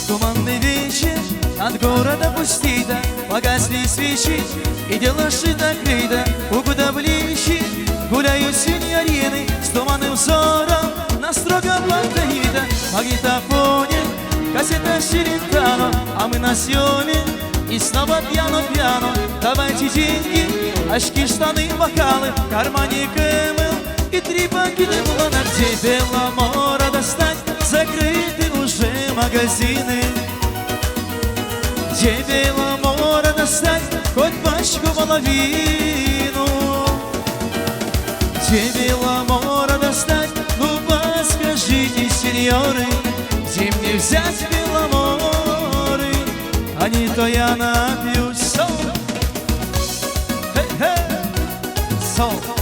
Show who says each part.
Speaker 1: Туманный вечер, от города пустито, погасли свечи, и дело шито крыто. У куда ближе гуляют синьорины с туманным взором на строго блондинита. В магнитофоне кассета Челентано, а мы на съеме и снова пьяно-пьяно. Давайте деньги, очки, штаны, бокалы, в кармане КМЛ и 3 пакета лимона. Где Беломора достать, закрыты уже магазины. Где Беломора достать, хоть пачку половину. Где Беломора достать, ну подскажите, сеньоры, где мне взять Беломоры, а не то я напьюсь. Сол!